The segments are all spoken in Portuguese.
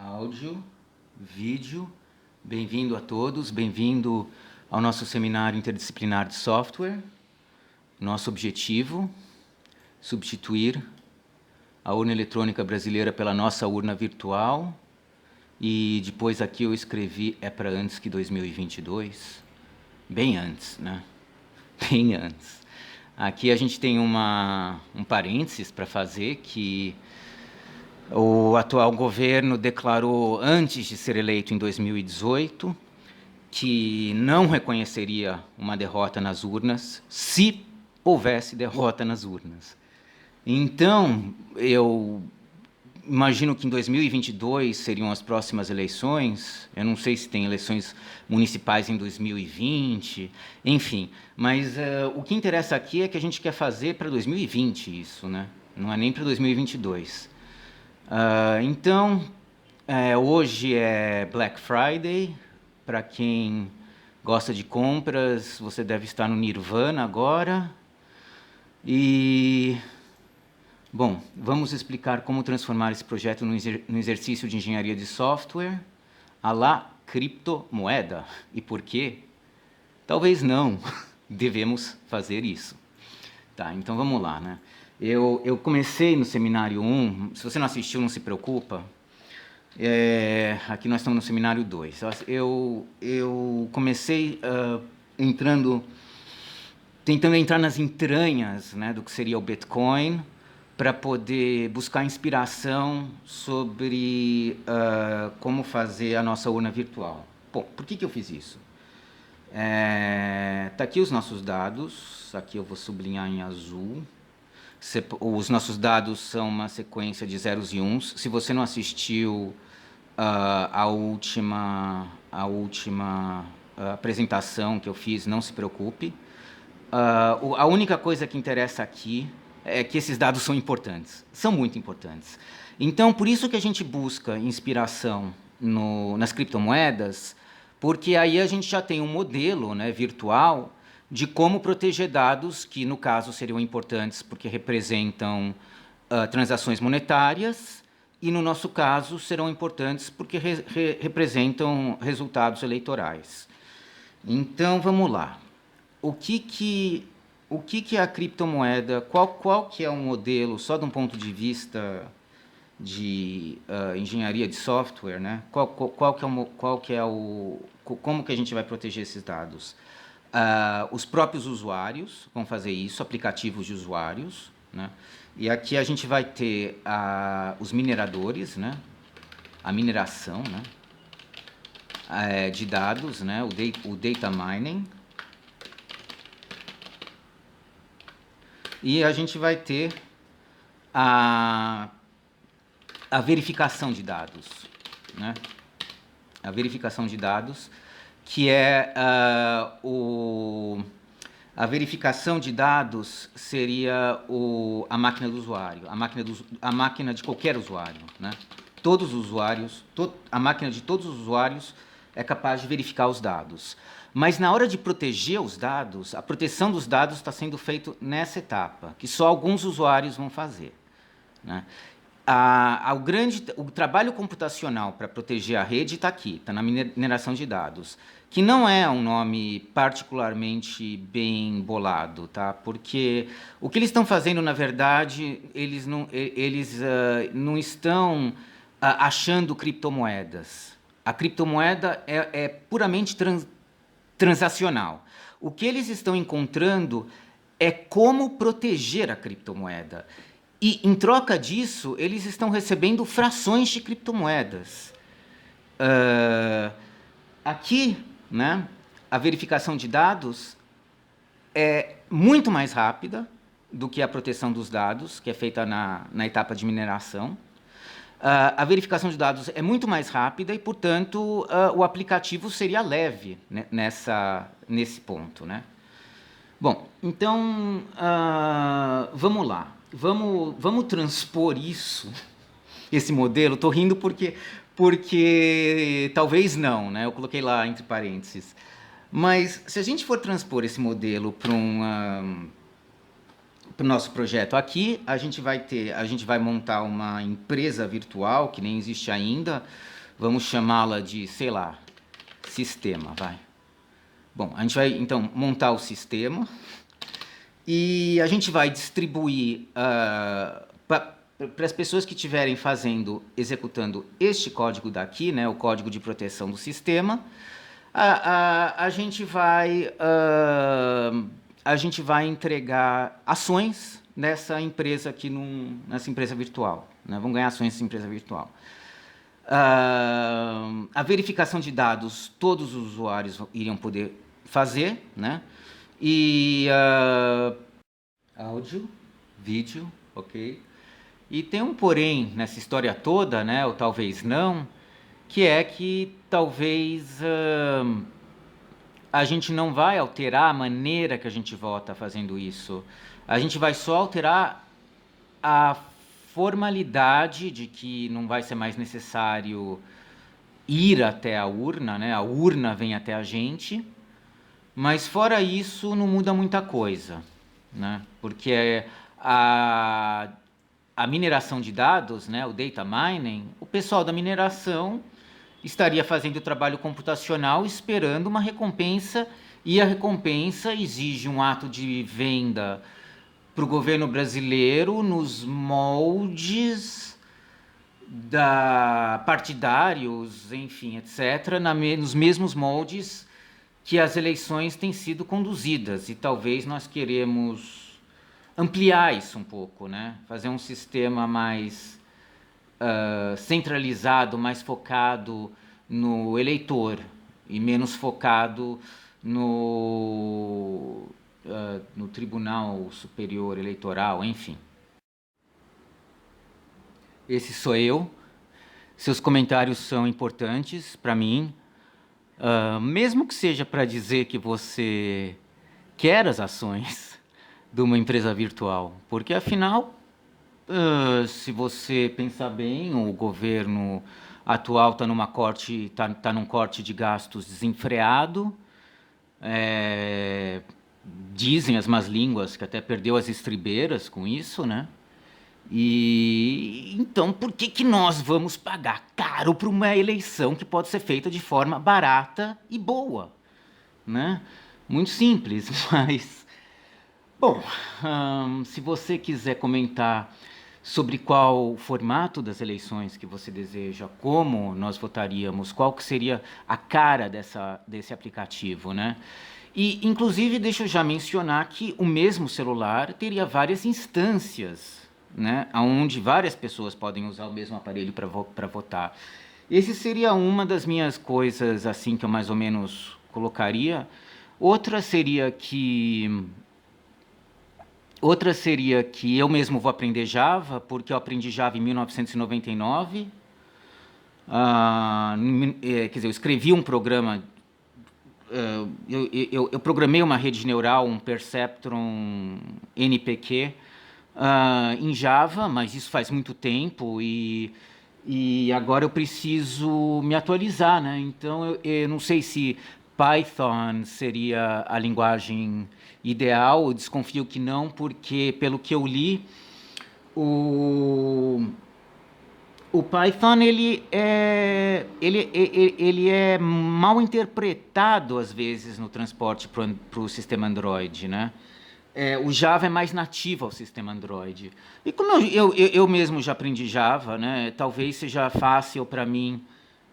áudio, vídeo. Bem-vindo a todos, bem-vindo ao nosso seminário interdisciplinar de software. Nosso objetivo, substituir a urna eletrônica brasileira pela nossa urna virtual. E depois aqui eu escrevi, é para antes que 2022? Bem antes, né? Bem antes. Aqui a gente tem um parênteses para fazer que o atual governo declarou, antes de ser eleito em 2018, que não reconheceria uma derrota nas urnas se houvesse derrota nas urnas. Então, eu imagino que em 2022 seriam as próximas eleições. Eu não sei se tem eleições municipais em 2020, enfim. Mas o que interessa aqui é que a gente quer fazer para 2020 isso, né? Não é nem para 2022. Então, hoje é Black Friday. Para quem gosta de compras, você deve estar no Nirvana agora. E, bom, vamos explicar como transformar esse projeto no exercício de engenharia de software à la criptomoeda. E por quê? Talvez não devemos fazer isso. Tá, então vamos lá, né? Eu comecei no seminário 1, se você não assistiu, não se preocupa. Aqui nós estamos no seminário 2. Eu comecei tentando entrar nas entranhas, né, do que seria o Bitcoin, para poder buscar inspiração sobre como fazer a nossa urna virtual. Bom, por que eu fiz isso? Tá aqui os nossos dados, aqui eu vou sublinhar em azul. Os nossos dados são uma sequência de zeros e uns. Se você não assistiu a última apresentação que eu fiz, não se preocupe. A única coisa que interessa aqui é que esses dados são importantes, são muito importantes. Então, por isso que a gente busca inspiração nas criptomoedas, porque aí a gente já tem um modelo, né, virtual de como proteger dados que, no caso, seriam importantes porque representam transações monetárias e, no nosso caso, serão importantes porque representam resultados eleitorais. Então, vamos lá. O que é a criptomoeda? Qual que é o modelo, só de um ponto de vista de engenharia de software, né? Como que a gente vai proteger esses dados? Os próprios usuários vão fazer isso, aplicativos de usuários, né? E aqui a gente vai ter os mineradores, né? A mineração, né? De dados, né? O data mining. E a gente vai ter a verificação de dados, né? A verificação de dados, que é a verificação de dados seria a máquina do usuário, a máquina de qualquer usuário, né? Todos os usuários, a máquina de todos os usuários é capaz de verificar os dados. Mas na hora de proteger os dados, a proteção dos dados está sendo feita nessa etapa, que só alguns usuários vão fazer, né? O trabalho computacional para proteger a rede está aqui, está na mineração de dados, que não é um nome particularmente bem bolado, tá? Porque o que eles estão fazendo, na verdade, eles não estão achando criptomoedas. A criptomoeda é puramente transacional. O que eles estão encontrando é como proteger a criptomoeda. E, em troca disso, eles estão recebendo frações de criptomoedas. Aqui, né, a verificação de dados é muito mais rápida do que a proteção dos dados, que é feita na etapa de mineração. A verificação de dados é muito mais rápida e, portanto, o aplicativo seria leve, né, nesse ponto, né? Bom, então, vamos lá. Vamos transpor esse modelo. Estou rindo porque talvez não, né? Eu coloquei lá entre parênteses. Mas se a gente for transpor esse modelo para o nosso projeto aqui, a gente vai montar uma empresa virtual que nem existe ainda. Vamos chamá-la de, sei lá, sistema, vai. Bom, a gente vai então montar o sistema e a gente vai distribuir para as pessoas que estiverem executando este código daqui, né, o código de proteção do sistema. A gente vai entregar ações nessa empresa aqui, nessa empresa virtual, né? Vamos ganhar ações nessa empresa virtual. A verificação de dados, todos os usuários iriam poder fazer, né? E áudio, vídeo, ok? E tem um porém nessa história toda, né? Ou talvez não, que é que talvez a gente não vai alterar a maneira que a gente vota fazendo isso. A gente vai só alterar a formalidade de que não vai ser mais necessário ir até a urna, né? A urna vem até a gente, mas fora isso não muda muita coisa, né? Porque a mineração de dados, né? O data mining, o pessoal da mineração estaria fazendo o trabalho computacional esperando uma recompensa, e a recompensa exige um ato de venda para o governo brasileiro nos moldes partidários, enfim, etc., nos mesmos moldes que as eleições têm sido conduzidas. E talvez nós queremos ampliar isso um pouco, né? Fazer um sistema mais centralizado, mais focado no eleitor e menos focado no Tribunal Superior Eleitoral, enfim. Esse sou eu. Seus comentários são importantes para mim, mesmo que seja para dizer que você quer as ações de uma empresa virtual, porque afinal, se você pensar bem, o governo atual está num corte de gastos desenfreado. Dizem as más línguas que até perdeu as estribeiras com isso, né? E então por que nós vamos pagar caro para uma eleição que pode ser feita de forma barata e boa, né? Muito simples, mas bom, se você quiser comentar sobre qual o formato das eleições que você deseja, como nós votaríamos, qual que seria a cara desse aplicativo, né? E, inclusive, deixa eu já mencionar que o mesmo celular teria várias instâncias, né? Onde várias pessoas podem usar o mesmo aparelho para votar. Esse seria uma das minhas coisas, assim, que eu mais ou menos colocaria. Outra seria que eu mesmo vou aprender Java, porque eu aprendi Java em 1999. Quer dizer, eu escrevi um programa, eu programei uma rede neural, um Perceptron NPQ, em Java, mas isso faz muito tempo e agora eu preciso me atualizar, né? Então eu não sei se Python seria a linguagem ideal, eu desconfio que não, porque pelo que eu li, o Python ele é mal interpretado às vezes no transporte para o sistema Android, né? O Java é mais nativo ao sistema Android. E como eu mesmo já aprendi Java, né? Talvez seja fácil para mim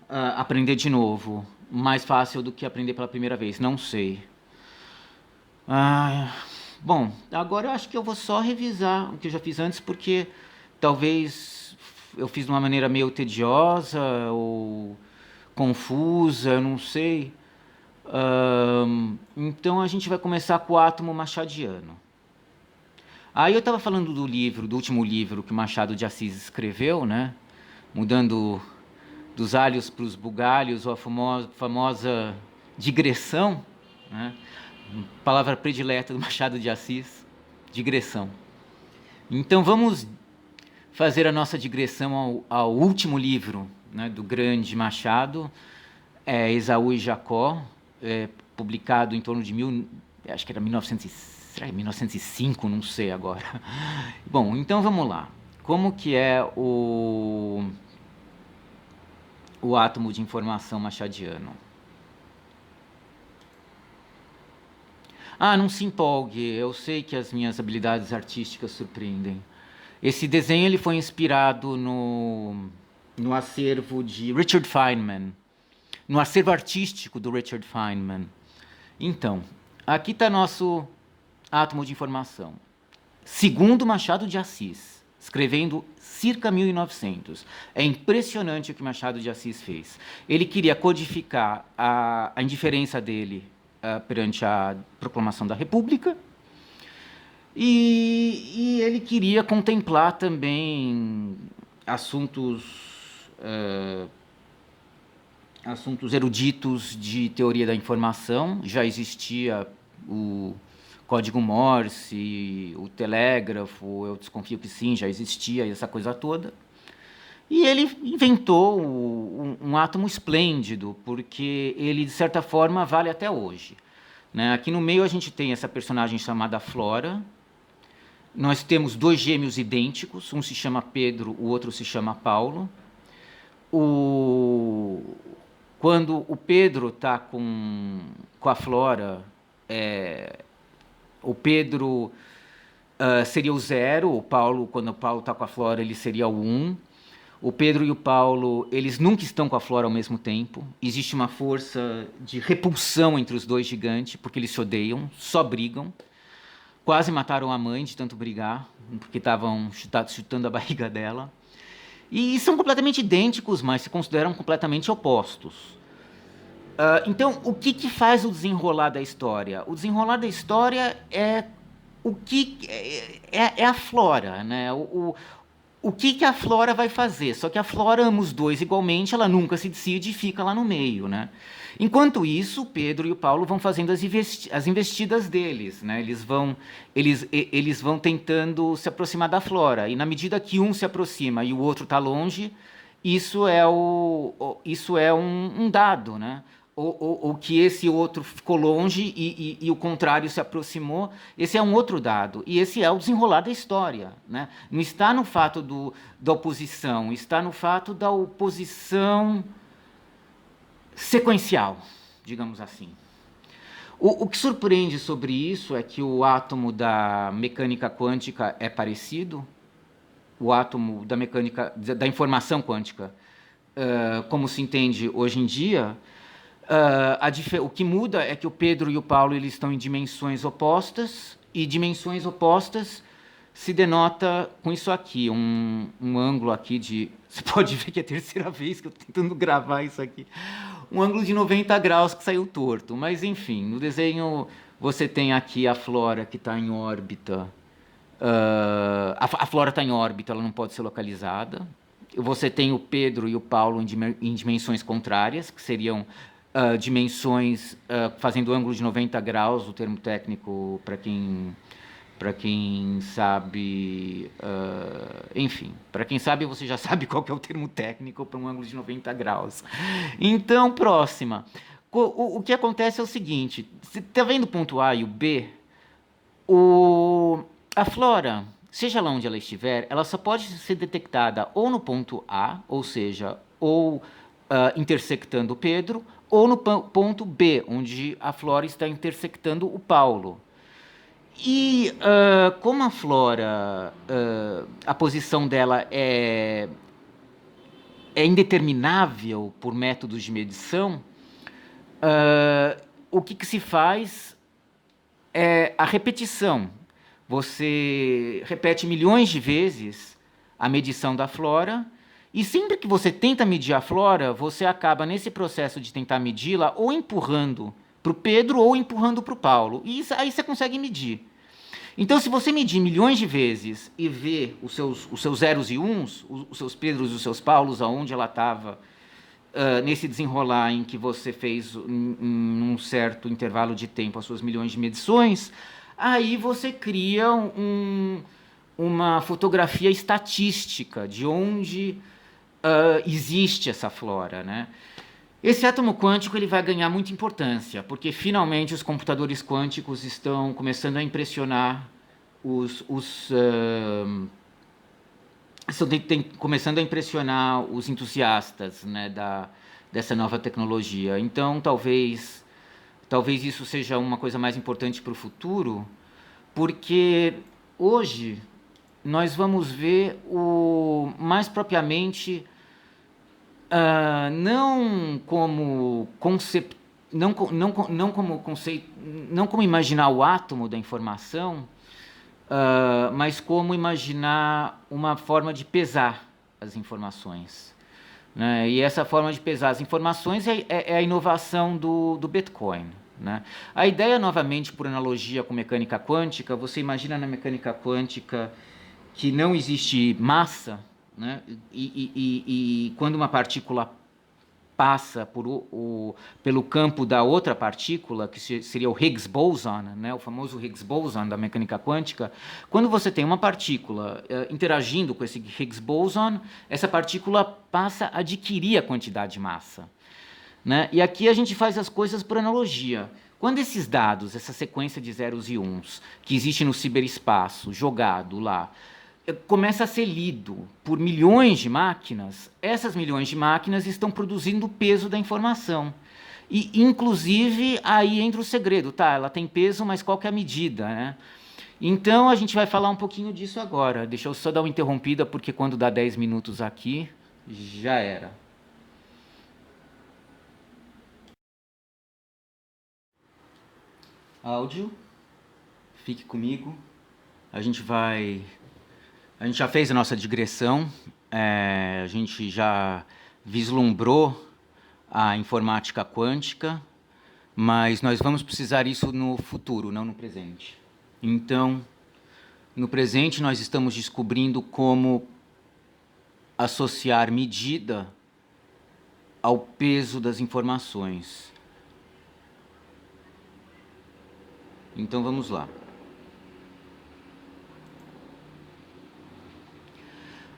aprender de novo, mais fácil do que aprender pela primeira vez, não sei. Bom, agora eu acho que eu vou só revisar o que eu já fiz antes, porque talvez eu fiz de uma maneira meio tediosa ou confusa, eu não sei. Então a gente vai começar com o átomo machadiano. Aí eu estava falando do último livro que Machado de Assis escreveu, né? Mudando dos alhos para os bugalhos, ou a famosa digressão, né? Palavra predileta do Machado de Assis, digressão. Então vamos fazer a nossa digressão ao último livro, né, do grande Machado, Esaú e Jacó, publicado em torno de acho que era 1906, será 1905? Não sei agora. Bom, então vamos lá. Como que é o átomo de informação machadiano? Ah, não se empolgue, eu sei que as minhas habilidades artísticas surpreendem. Esse desenho ele foi inspirado no acervo de Richard Feynman, no acervo artístico do Richard Feynman. Então, aqui está nosso átomo de informação. Segundo Machado de Assis, escrevendo circa 1900. É impressionante o que Machado de Assis fez. Ele queria codificar a indiferença dele perante a proclamação da República e ele queria contemplar também assuntos eruditos de teoria da informação. Já existia o código Morse, o telégrafo, eu desconfio que sim, já existia essa coisa toda. E ele inventou um átomo esplêndido, porque ele, de certa forma, vale até hoje. Né? Aqui no meio a gente tem essa personagem chamada Flora. Nós temos dois gêmeos idênticos, um se chama Pedro, o outro se chama Paulo. Quando o Pedro está com a Flora, o Pedro seria o 0, o Paulo, quando o Paulo está com a Flora, ele seria o 1. O Pedro e o Paulo, eles nunca estão com a Flora ao mesmo tempo. Existe uma força de repulsão entre os dois gigantes, porque eles se odeiam, só brigam. Quase mataram a mãe de tanto brigar, porque estavam chutando a barriga dela. E são completamente idênticos, mas se consideram completamente opostos. Então, o que faz o desenrolar da história? O desenrolar da história é a Flora, né? O que a Flora vai fazer? Só que a Flora ama os dois igualmente, ela nunca se decide e fica lá no meio, né? Enquanto isso, o Pedro e o Paulo vão fazendo as investidas deles, né? Eles vão tentando se aproximar da Flora, e na medida que um se aproxima e o outro está longe, isso é um dado, né? Ou que esse outro ficou longe e o contrário se aproximou, esse é um outro dado. E esse é o desenrolar da história. Né? Não está no fato da oposição, está no fato da oposição sequencial, digamos assim. O que surpreende sobre isso é que o átomo da mecânica quântica é parecido, o átomo da mecânica da informação quântica, como se entende hoje em dia. O que muda é que o Pedro e o Paulo eles estão em dimensões opostas, e dimensões opostas se denota com isso aqui, um ângulo aqui de... Você pode ver que é a terceira vez que eu estou tentando gravar isso aqui. Um ângulo de 90 graus que saiu torto, mas enfim, no desenho você tem aqui a Flora que está em órbita. A Flora está em órbita, ela não pode ser localizada. Você tem o Pedro e o Paulo em dimensões contrárias, que seriam... dimensões fazendo ângulo de 90 graus, o termo técnico para quem sabe, enfim, para quem sabe você já sabe qual que é o termo técnico para um ângulo de 90 graus. Então, próxima. O que acontece é o seguinte, você está vendo o ponto A e o B? A Flora, seja lá onde ela estiver, ela só pode ser detectada ou no ponto A, ou seja, intersectando o Pedro, ou no ponto B, onde a Flora está intersectando o Paulo. E como a Flora, a posição dela é indeterminável por métodos de medição, o que se faz é a repetição. Você repete milhões de vezes a medição da Flora, e sempre que você tenta medir a Flora, você acaba nesse processo de tentar medi-la ou empurrando para o Pedro ou empurrando para o Paulo. E aí você consegue medir. Então, se você medir milhões de vezes e ver os seus zeros e uns, os seus Pedros e os seus Paulos, aonde ela estava nesse desenrolar em que você fez em um certo intervalo de tempo as suas milhões de medições, aí você cria uma fotografia estatística de onde existe essa Flora, né? Esse átomo quântico ele vai ganhar muita importância, porque finalmente os computadores quânticos estão começando a impressionar começando a impressionar os entusiastas, né, dessa nova tecnologia. Então, talvez isso seja uma coisa mais importante para o futuro, porque hoje nós vamos ver mais propriamente não como conceito, não como imaginar o átomo da informação, mas como imaginar uma forma de pesar as informações, né? E essa forma de pesar as informações é a inovação do Bitcoin, né? A ideia, novamente, por analogia com mecânica quântica, você imagina na mecânica quântica que não existe massa, né? E quando uma partícula passa pelo campo da outra partícula, que seria o Higgs boson, né, o famoso Higgs boson da mecânica quântica, quando você tem uma partícula interagindo com esse Higgs boson, essa partícula passa a adquirir a quantidade de massa, né? E aqui a gente faz as coisas por analogia. Quando esses dados, essa sequência de zeros e uns, que existe no ciberespaço, jogado lá, começa a ser lido por milhões de máquinas, essas milhões de máquinas estão produzindo o peso da informação. E, inclusive, aí entra o segredo, tá? Ela tem peso, mas qual que é a medida, né? Então, a gente vai falar um pouquinho disso agora. Deixa eu só dar uma interrompida, porque quando dá 10 minutos aqui, já era. Áudio, fique comigo. A gente já fez a nossa digressão, a gente já vislumbrou a informática quântica, mas nós vamos precisar isso no futuro, não no presente. Então, no presente nós estamos descobrindo como associar medida ao peso das informações. Então vamos lá.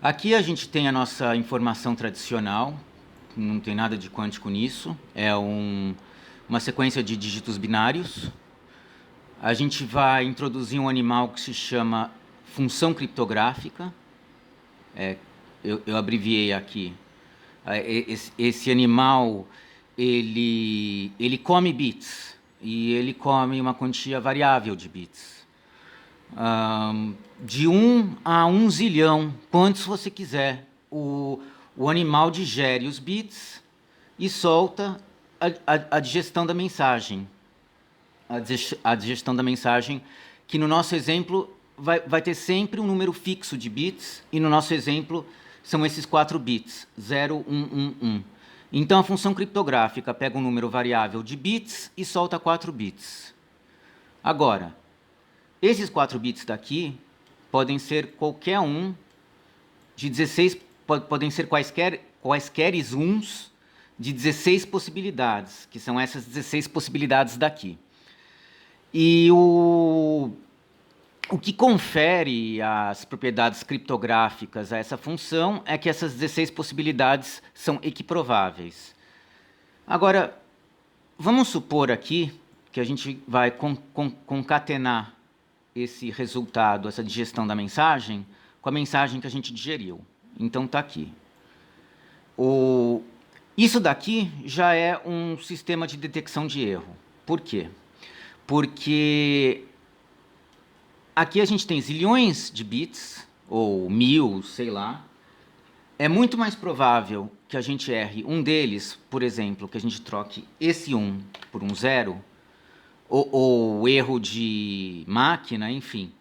Aqui a gente tem a nossa informação tradicional, não tem nada de quântico nisso, é uma sequência de dígitos binários. A gente vai introduzir um animal que se chama função criptográfica, eu abreviei aqui. Esse animal, ele come bits, e ele come uma quantia variável de bits. De 1 a 1 zilhão, quantos você quiser, o animal digere os bits e solta a digestão da mensagem. A digestão da mensagem, que no nosso exemplo vai ter sempre um número fixo de bits, e no nosso exemplo são esses 4 bits, 0, 1, 1, 1. Então a função criptográfica pega um número variável de bits e solta 4 bits. Agora, esses 4 bits daqui podem ser qualquer um de 16, podem ser quaisquer uns de 16 possibilidades, que são essas 16 possibilidades daqui. E o que confere as propriedades criptográficas a essa função é que essas 16 possibilidades são equiprováveis. Agora, vamos supor aqui que a gente vai concatenar esse resultado, essa digestão da mensagem, com a mensagem que a gente digeriu. Então está aqui. Isso daqui já é um sistema de detecção de erro. Por quê? Porque aqui a gente tem zilhões de bits, ou 1000, sei lá. É muito mais provável que a gente erre um deles, por exemplo, que a gente troque esse 1 por um 0, ou erro de máquina, enfim.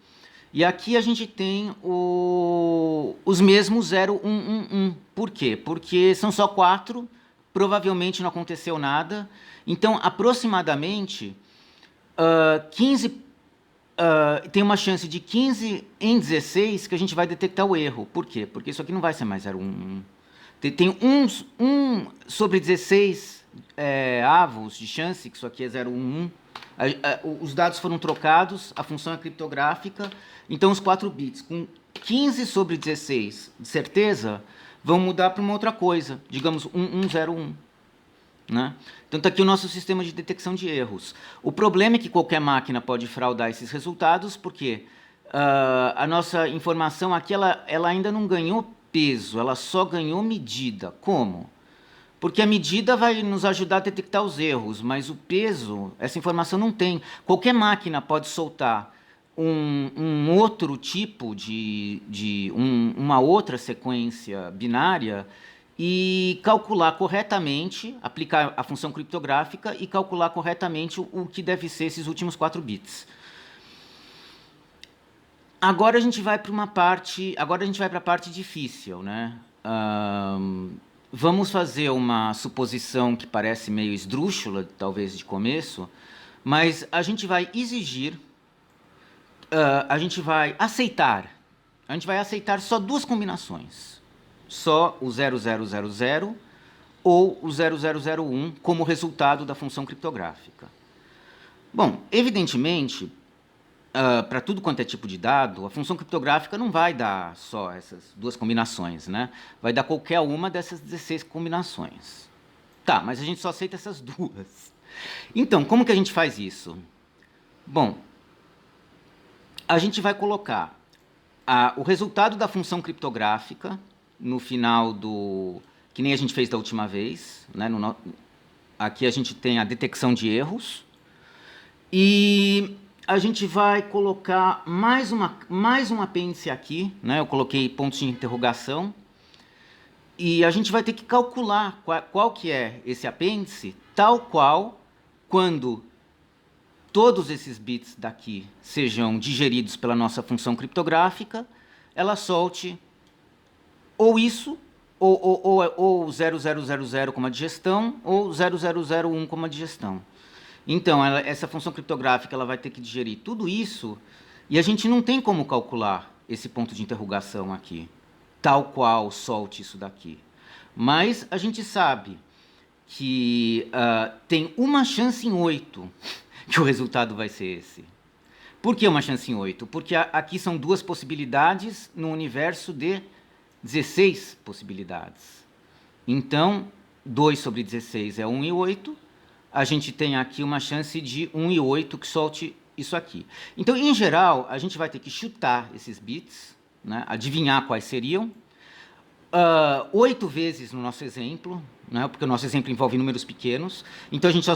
E aqui a gente tem os mesmos 0, 1, 1, 1. Por quê? Porque são só 4, provavelmente não aconteceu nada. Então, aproximadamente, 15, tem uma chance de 15 em 16 que a gente vai detectar o erro. Por quê? Porque isso aqui não vai ser mais 0, 1, 1. Tem 1 sobre 16 avos de chance, que isso aqui é 0, 1, 1. Os dados foram trocados, a função é criptográfica, então os 4 bits com 15 sobre 16 de certeza vão mudar para uma outra coisa, digamos 1101. né? Então, está aqui o nosso sistema de detecção de erros. O problema é que qualquer máquina pode fraudar esses resultados, porque a nossa informação aqui ela ainda não ganhou peso, ela só ganhou medida. Como? Porque a medida vai nos ajudar a detectar os erros, mas o peso, essa informação não tem. Qualquer máquina pode soltar um outro tipo uma outra sequência binária e calcular corretamente, aplicar a função criptográfica e calcular corretamente o que deve ser esses últimos 4 bits. Agora a gente vai para a parte difícil, né? Vamos fazer uma suposição que parece meio esdrúxula, talvez de começo, mas a gente vai exigir, a gente vai aceitar só 2 combinações, só o 0000 ou o 0001 como resultado da função criptográfica. Bom, evidentemente, para tudo quanto é tipo de dado, a função criptográfica não vai dar só essas 2 combinações, né? Vai dar qualquer uma dessas 16 combinações. Tá, mas a gente só aceita essas 2. Então, como que a gente faz isso? Bom, a gente vai colocar o resultado da função criptográfica no final do... que nem a gente fez da última vez, né? Aqui a gente tem a detecção de erros. E a gente vai colocar mais um apêndice aqui, né? Eu coloquei pontos de interrogação. E a gente vai ter que calcular qual que é esse apêndice, tal qual quando todos esses bits daqui sejam digeridos pela nossa função criptográfica, ela solte ou isso, ou 0000 como a digestão, ou 0001 como a digestão. Então, essa função criptográfica ela vai ter que digerir tudo isso, e a gente não tem como calcular esse ponto de interrogação aqui, tal qual solte isso daqui. Mas a gente sabe que tem uma chance em 8 que o resultado vai ser esse. Por que uma chance em 8? Porque aqui são 2 possibilidades no universo de 16 possibilidades. Então, 2 sobre 16 é 1 e 8. A gente tem aqui uma chance de 1 e 8 que solte isso aqui. Então, em geral, a gente vai ter que chutar esses bits, né, adivinhar quais seriam, 8 vezes no nosso exemplo, né, porque o nosso exemplo envolve números pequenos. Então, a gente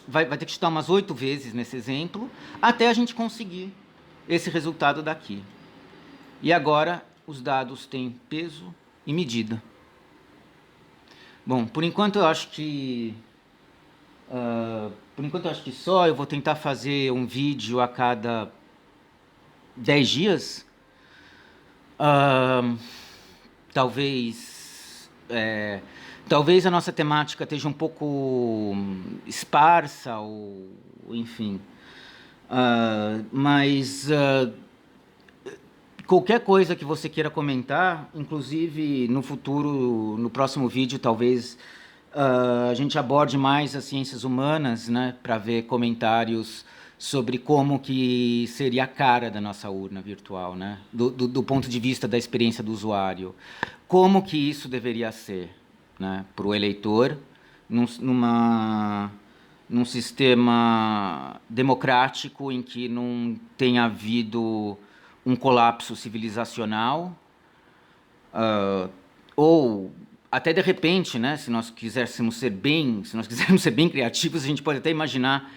vai ter que chutar umas 8 vezes nesse exemplo, até a gente conseguir esse resultado daqui. E agora, os dados têm peso e medida. Bom, por enquanto eu acho que só. Eu vou tentar fazer um vídeo a cada 10 dias. Talvez a nossa temática esteja um pouco esparsa, ou enfim. Mas qualquer coisa que você queira comentar, inclusive no futuro, no próximo vídeo, talvez a gente aborde mais as ciências humanas, né, para ver comentários sobre como que seria a cara da nossa urna virtual, né, do ponto de vista da experiência do usuário. Como que isso deveria ser, né, para o eleitor, num sistema democrático em que não tenha havido um colapso civilizacional, ou até de repente, né, se nós quisermos ser bem criativos, a gente pode até imaginar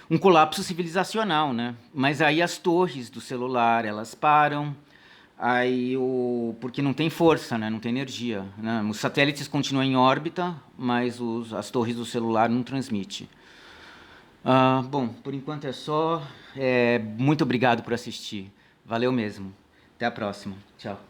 um colapso civilizacional, né? Mas aí as torres do celular, elas param, porque não tem força, né? Não tem energia, né? Os satélites continuam em órbita, mas as torres do celular não transmitem. Bom, por enquanto é só. Muito obrigado por assistir. Valeu mesmo. Até a próxima. Tchau.